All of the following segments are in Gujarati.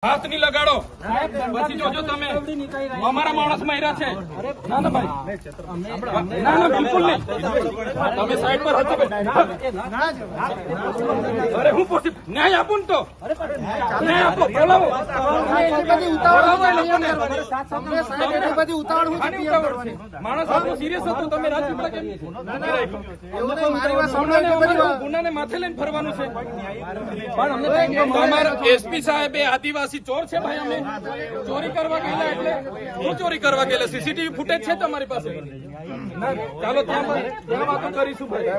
હાથ ની લગાડો પછી જોજો તમે અમારા માણસ માર્યા છે ના ના ભાઈ ના ના બિલકુલ નહીં તમે સાઈડ પર હતો અરે હું પોસી ન્યાય આપું તો ન્યાય આપો બોલાવો માણસ આપણો સિરિયસ હતો તમે રાજપીપળા કેમ ગુનાને માથે લઈને ફરવાનું છે પણ અમારા એસપી સાહેબે આદિવાસી ચોર છે ભાઈ અમે ચોરી કરવા ગયેલા એટલે હું ચોરી કરવા ગયેલા સીસીટીવી ફૂટેજ છે તમારી પાસે ચાલો ત્યાં વાતો કરીશું ભાઈ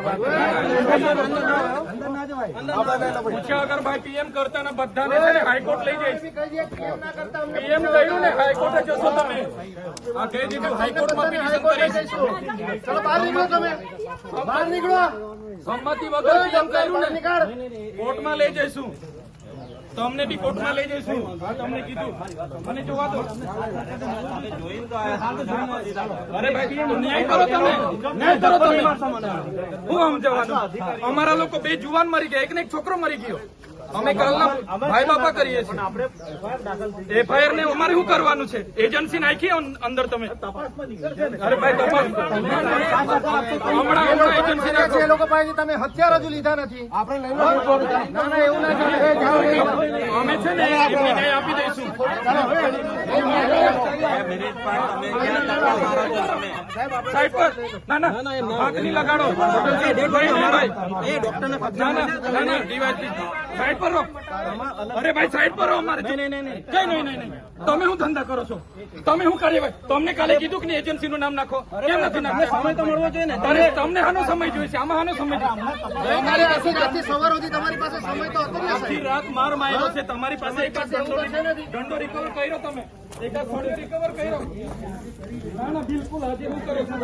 પૂછ્યા વગર ભાઈ પીએમ કરતા ને બધાને છે ને હાઈકોર્ટ લઈ જઈશ પીએમ કહ્યું ને હાઈકોર્ટે જશો તમે આ કહી દીધું હાઈકોર્ટમાં પિટિશન કરીશ બહાર નીકળો તમે બહાર નીકળો સંમતિ વગર પીએમ કહ્યું ને કોર્ટમાં લઈ જઈશું તમને બી કોર્ટમાં લઈ જઈશું તમને કીધું મને જોવા દો અરે ભાઈ ન્યાય કરો તમે ન્યાય કરો તમે હું સમજવાનું અમારા લોકો બે જુવાન મરી ગયા એક ને એક છોકરો મરી ગયો અમે કાલના ભાઈ બાપા કરીએ છીએ એફઆઈઆર ને અમારે શું કરવાનું છે એજન્સી નાખી અંદર તમે અરે ભાઈ તપાસ હમણાં એજન્સી નાખો એ લોકો પાસે તમે હથિયાર હજુ લીધા નથી આપણે ના ના એવું ના અમે છે ને એમને ન્યાય આપી દઈશું સાઈડ પર ના ના હાથ નહીં લગાડો સાઈડ પર રહો અરે ભાઈ સાઈડ પર રહો અમારે કઈ નહીં તમે શું ધંધા કરો છો તમે શું કાર્યવાહી તમને કાલે કીધું કે એજન્સી નું નામ નાખો કેમ નથી નાખો સમય તો મળવો જોઈએ ને તમને આનો સમય જોઈએ છે આમાં આનો સમય જોઈએ સવાર સુધી તમારી પાસે સમય તો હતો આખી રાત માર માર્યો છે તમારી પાસે એક દંડો રિકવર કર્યો તમે એક રિકવર કર્યો ના ના બિલકુલ આજે હું કરો છો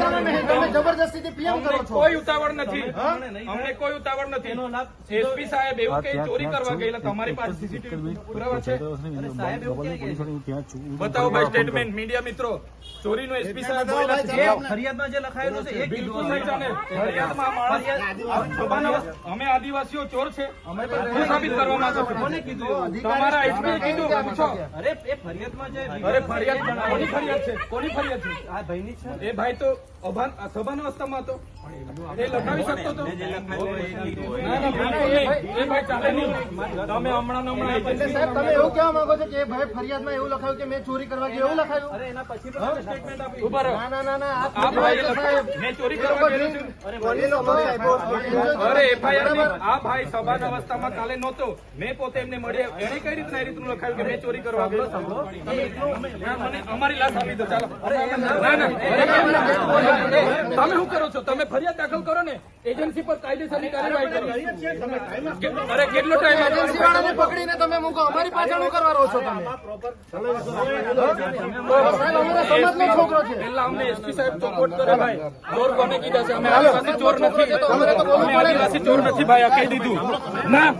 તમે જબરજસ્તીથી પીએમ કરો છો કોઈ ઉતાવળ નથી અમને કોઈ ઉતાવળ નથી એસપી સાહેબ એવું કઈ ચોરી કરવા ગયેલા તમારી પાસે સીસીટીવી પુરાવા છે બતાવો ભાઈ સ્ટેટમેન્ટ મીડિયા મિત્રો ચોરીનો એસપી સાહેબ ફરિયાદમાં જે લખાયેલું છે એ બિલકુલ નહીં ચાલે ફરિયાદમાં માણસ અમે આદિવાસીઓ ચોર છે અમે સાબિત કરવા માંગો છો કોને કીધું તમારા એસપી કીધું પૂછો અરે એ ફરિયાદમાં જે અરે ફરિયાદ કોની ફરિયાદ છે કોની ફરિયાદ છે આ ભાઈની છે એ ભાઈ તો સભાન અવસ્થામાં હતો એ લખાવી શકતો હતો ના ના બિલકુલ નહીં એ ભાઈ ચાલે નહીં તમે હમણાં સાહેબ તમે એવું કહેવા માંગો છો કે એ ભાઈ ફરિયાદમાં એવું લખાયું કે મેં ચોરી કરવા ગયો એવું લખાયું અરે એના પછી સ્ટેટમેન્ટ આપ્યું ઉભા રહો ના ના ના આ ભાઈ મેં ચોરી કરવા ગયેલો છું અરે એફઆઈઆર આ ભાઈ સભાન અવસ્થામાં કાલે નહોતો મેં પોતે એમને મળ્યા એને કઈ રીતના એ રીતનું લખાયું કે મેં ચોરી કરવા ગયો મને અમારી લાશ આપી દો ચાલો ના ના તમે શું કરો છો તમે ફરિયાદ દાખલ કરો ને એજન્સી પર કાયદેસરની કાર્યવાહી કરી અરે કેટલો ટાઈમ એજન્સી વાળાને પકડીને તમે મૂકો અમારી પાછળ કરવા રહો છો તમે સમાજનો છોકરો છે પેલા અમને એસપી સાહેબ ચોખવટ કરે ભાઈ ચોર કોને કીધા છે અમે આદિવાસી ચોર નથી અમે આદિવાસી ચોર નથી ભાઈ આ કહી દીધું ના